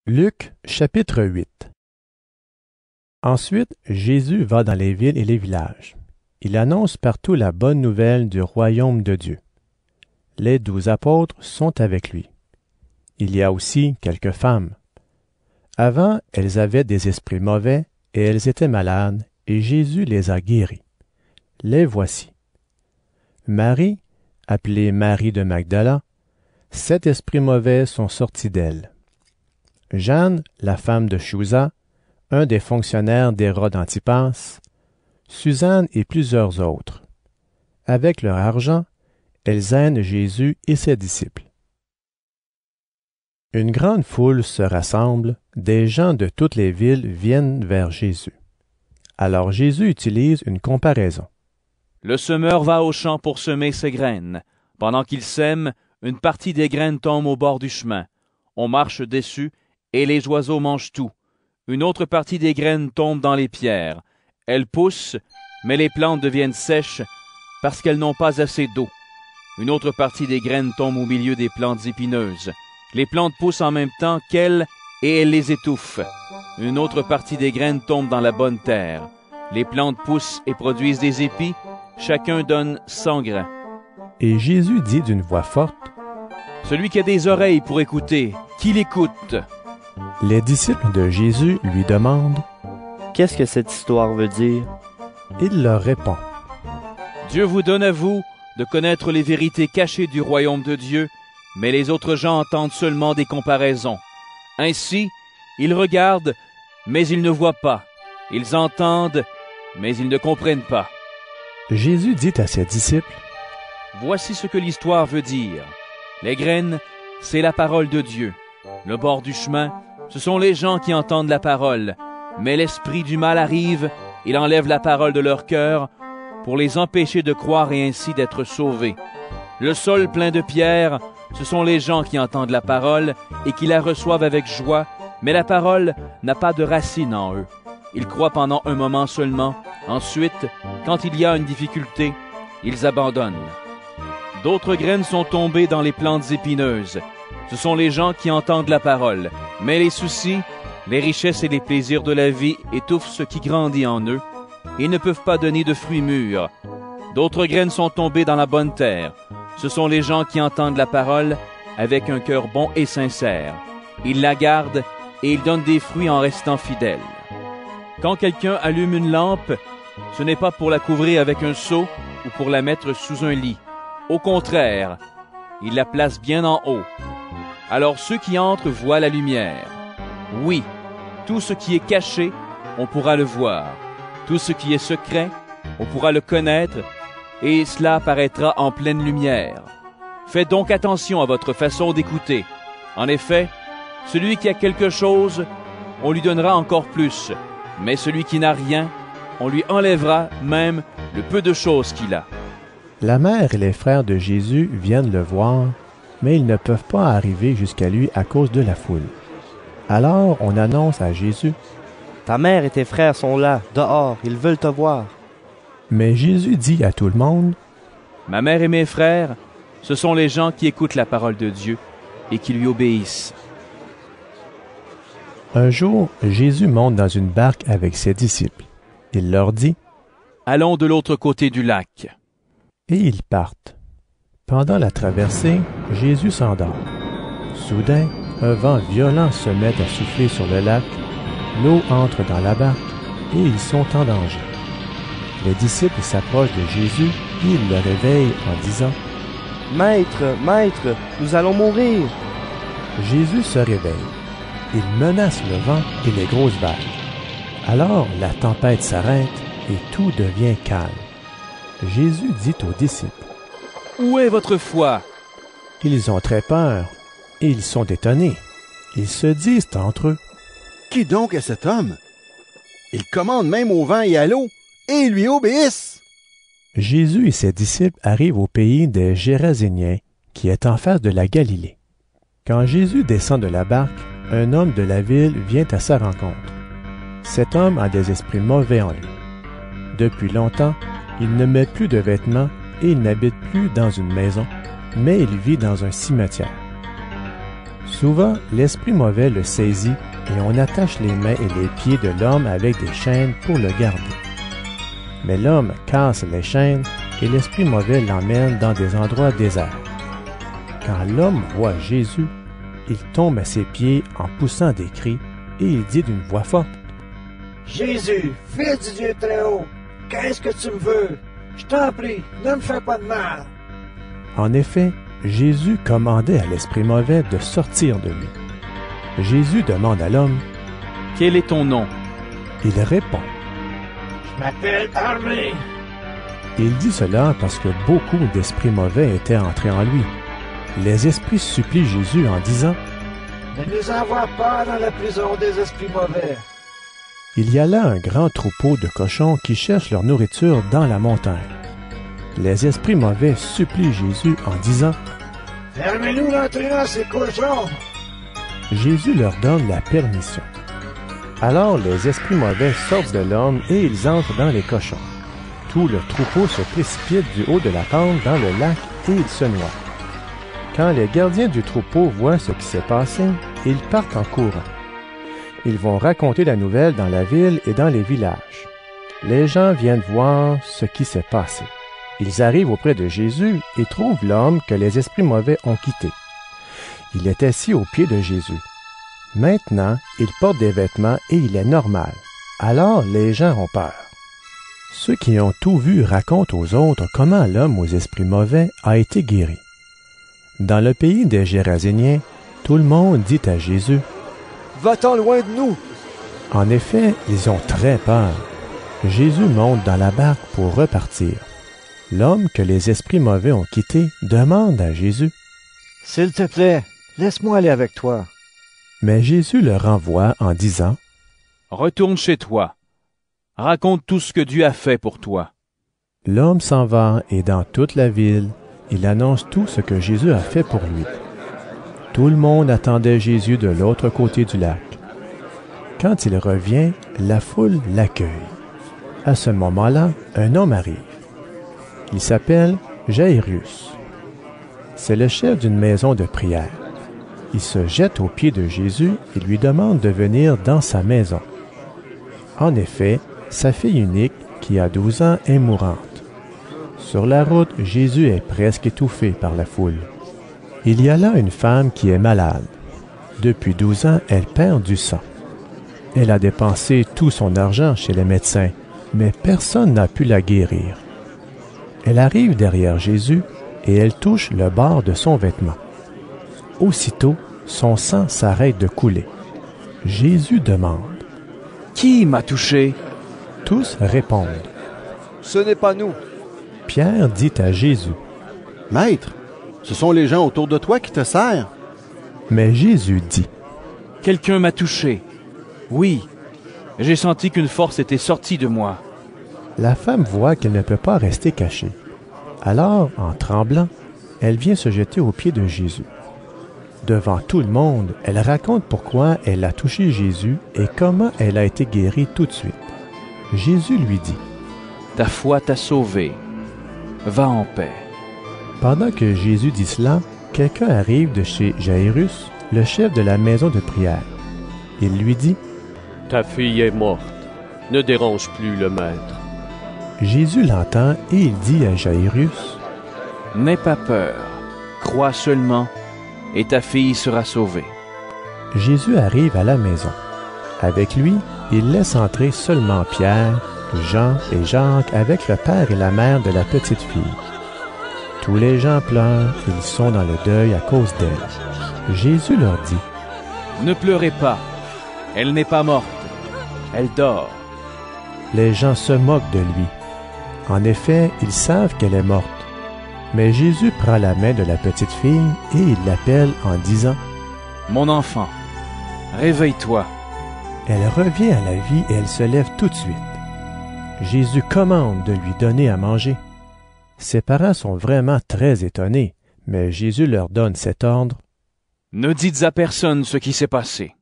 Luc, chapitre 8. Ensuite, Jésus va dans les villes et les villages. Il annonce partout la bonne nouvelle du royaume de Dieu. Les 12 apôtres sont avec lui. Il y a aussi quelques femmes. Avant, elles avaient des esprits mauvais et elles étaient malades, et Jésus les a guéries. Les voici. Marie, appelée Marie de Magdala, 7 esprits mauvais sont sortis d'elle. Jeanne, la femme de Chouza, un des fonctionnaires d'Hérode Antipas, Suzanne et plusieurs autres. Avec leur argent, elles aident Jésus et ses disciples. Une grande foule se rassemble, des gens de toutes les villes viennent vers Jésus. Alors Jésus utilise une comparaison. Le semeur va au champ pour semer ses graines. Pendant qu'il sème, une partie des graines tombe au bord du chemin. On marche dessus, et les oiseaux mangent tout. Une autre partie des graines tombe dans les pierres. Elles poussent, mais les plantes deviennent sèches parce qu'elles n'ont pas assez d'eau. Une autre partie des graines tombe au milieu des plantes épineuses. Les plantes poussent en même temps qu'elles et elles les étouffent. Une autre partie des graines tombe dans la bonne terre. Les plantes poussent et produisent des épis. Chacun donne 100 grains. Et Jésus dit d'une voix forte, « Celui qui a des oreilles pour écouter, qu'il écoute. » Les disciples de Jésus lui demandent, « Qu'est-ce que cette histoire veut dire? » Il leur répond, « Dieu vous donne à vous de connaître les vérités cachées du royaume de Dieu, mais les autres gens entendent seulement des comparaisons. Ainsi, ils regardent, mais ils ne voient pas. Ils entendent, mais ils ne comprennent pas. » Jésus dit à ses disciples, « Voici ce que l'histoire veut dire. Les graines, c'est la parole de Dieu. Le bord du chemin, ce sont les gens qui entendent la parole, mais l'esprit du mal arrive, il enlève la parole de leur cœur pour les empêcher de croire et ainsi d'être sauvés. Le sol plein de pierres, ce sont les gens qui entendent la parole et qui la reçoivent avec joie, mais la parole n'a pas de racine en eux. Ils croient pendant un moment seulement. Ensuite, quand il y a une difficulté, ils abandonnent. D'autres graines sont tombées dans les plantes épineuses. Ce sont les gens qui entendent la parole, mais les soucis, les richesses et les plaisirs de la vie étouffent ce qui grandit en eux, et ne peuvent pas donner de fruits mûrs. D'autres graines sont tombées dans la bonne terre. Ce sont les gens qui entendent la parole avec un cœur bon et sincère. Ils la gardent et ils donnent des fruits en restant fidèles. Quand quelqu'un allume une lampe, ce n'est pas pour la couvrir avec un seau ou pour la mettre sous un lit. Au contraire, il la place bien en haut. Alors ceux qui entrent voient la lumière. Oui, tout ce qui est caché, on pourra le voir. Tout ce qui est secret, on pourra le connaître, et cela apparaîtra en pleine lumière. Faites donc attention à votre façon d'écouter. En effet, celui qui a quelque chose, on lui donnera encore plus, mais celui qui n'a rien, on lui enlèvera même le peu de choses qu'il a. » La mère et les frères de Jésus viennent le voir, mais ils ne peuvent pas arriver jusqu'à lui à cause de la foule. Alors on annonce à Jésus, « Ta mère et tes frères sont là, dehors, ils veulent te voir. » Mais Jésus dit à tout le monde, « Ma mère et mes frères, ce sont les gens qui écoutent la parole de Dieu et qui lui obéissent. » Un jour, Jésus monte dans une barque avec ses disciples. Il leur dit, « Allons de l'autre côté du lac. » Et ils partent. Pendant la traversée, Jésus s'endort. Soudain, un vent violent se met à souffler sur le lac, l'eau entre dans la barque et ils sont en danger. Les disciples s'approchent de Jésus et ils le réveillent en disant, « Maître, Maître, nous allons mourir. » Jésus se réveille. Il menace le vent et les grosses vagues. Alors la tempête s'arrête et tout devient calme. Jésus dit aux disciples, « Où est votre foi? » Ils ont très peur et ils sont étonnés. Ils se disent entre eux, « Qui donc est cet homme? Il commande même au vent et à l'eau, et ils lui obéissent. » Jésus et ses disciples arrivent au pays des Géraséniens, qui est en face de la Galilée. Quand Jésus descend de la barque, un homme de la ville vient à sa rencontre. Cet homme a des esprits mauvais en lui. Depuis longtemps, il ne met plus de vêtements et il n'habite plus dans une maison, mais il vit dans un cimetière. Souvent, l'esprit mauvais le saisit et on attache les mains et les pieds de l'homme avec des chaînes pour le garder. Mais l'homme casse les chaînes et l'esprit mauvais l'emmène dans des endroits déserts. Quand l'homme voit Jésus, il tombe à ses pieds en poussant des cris et il dit d'une voix forte: « Jésus, Fils du Dieu très haut, qu'est-ce que tu me veux? Je t'en prie, ne me fais pas de mal. » En effet, Jésus commandait à l'esprit mauvais de sortir de lui. Jésus demande à l'homme: « Quel est ton nom? » Il répond: « Je m'appelle Armé. » Il dit cela parce que beaucoup d'esprits mauvais étaient entrés en lui. Les esprits supplient Jésus en disant: « Ne nous envoie pas dans la prison des esprits mauvais. » Il y a là un grand troupeau de cochons qui cherchent leur nourriture dans la montagne. Les esprits mauvais supplient Jésus en disant: « Fermez-nous l'entrée dans ces cochons. » Jésus leur donne la permission. Alors les esprits mauvais sortent de l'homme et ils entrent dans les cochons. Tout le troupeau se précipite du haut de la pente dans le lac et il se noie. Quand les gardiens du troupeau voient ce qui s'est passé, ils partent en courant. Ils vont raconter la nouvelle dans la ville et dans les villages. Les gens viennent voir ce qui s'est passé. Ils arrivent auprès de Jésus et trouvent l'homme que les esprits mauvais ont quitté. Il est assis aux pieds de Jésus. Maintenant, il porte des vêtements et il est normal. Alors les gens ont peur. Ceux qui ont tout vu racontent aux autres comment l'homme aux esprits mauvais a été guéri. Dans le pays des Géraséniens, tout le monde dit à Jésus: « Va-t'en loin de nous! » En effet, ils ont très peur. Jésus monte dans la barque pour repartir. L'homme que les esprits mauvais ont quitté demande à Jésus: « S'il te plaît, laisse-moi aller avec toi. » Mais Jésus le renvoie en disant: « Retourne chez toi. Raconte tout ce que Dieu a fait pour toi. » L'homme s'en va et dans toute la ville, il annonce tout ce que Jésus a fait pour lui. Tout le monde attendait Jésus de l'autre côté du lac. Quand il revient, la foule l'accueille. À ce moment-là, un homme arrive. Il s'appelle Jairus. C'est le chef d'une maison de prière. Il se jette aux pieds de Jésus et lui demande de venir dans sa maison. En effet, sa fille unique, qui a 12 ans, est mourante. Sur la route, Jésus est presque étouffé par la foule. Il y a là une femme qui est malade. Depuis 12 ans, elle perd du sang. Elle a dépensé tout son argent chez les médecins, mais personne n'a pu la guérir. Elle arrive derrière Jésus et elle touche le bord de son vêtement. Aussitôt, son sang s'arrête de couler. Jésus demande: « Qui m'a touché? » Tous répondent: « Ce n'est pas nous. » Pierre dit à Jésus: « Maître, ce sont les gens autour de toi qui te serrent. » Mais Jésus dit: « Quelqu'un m'a touché. Oui, j'ai senti qu'une force était sortie de moi. » La femme voit qu'elle ne peut pas rester cachée. Alors, en tremblant, elle vient se jeter aux pieds de Jésus. Devant tout le monde, elle raconte pourquoi elle a touché Jésus et comment elle a été guérie tout de suite. Jésus lui dit: « Ta foi t'a sauvé. Va en paix. » Pendant que Jésus dit cela, quelqu'un arrive de chez Jairus, le chef de la maison de prière. Il lui dit: « Ta fille est morte. Ne dérange plus le maître. » Jésus l'entend et il dit à Jairus: « N'aie pas peur. Crois seulement et ta fille sera sauvée. » Jésus arrive à la maison. Avec lui, il laisse entrer seulement Pierre, Jean et Jacques avec le père et la mère de la petite fille. Tous les gens pleurent, ils sont dans le deuil à cause d'elle. Jésus leur dit: « Ne pleurez pas. Elle n'est pas morte. Elle dort. » Les gens se moquent de lui. En effet, ils savent qu'elle est morte. Mais Jésus prend la main de la petite fille et il l'appelle en disant: « Mon enfant, réveille-toi. » Elle revient à la vie et elle se lève tout de suite. Jésus commande de lui donner à manger. Ses parents sont vraiment très étonnés, mais Jésus leur donne cet ordre: « Ne dites à personne ce qui s'est passé. »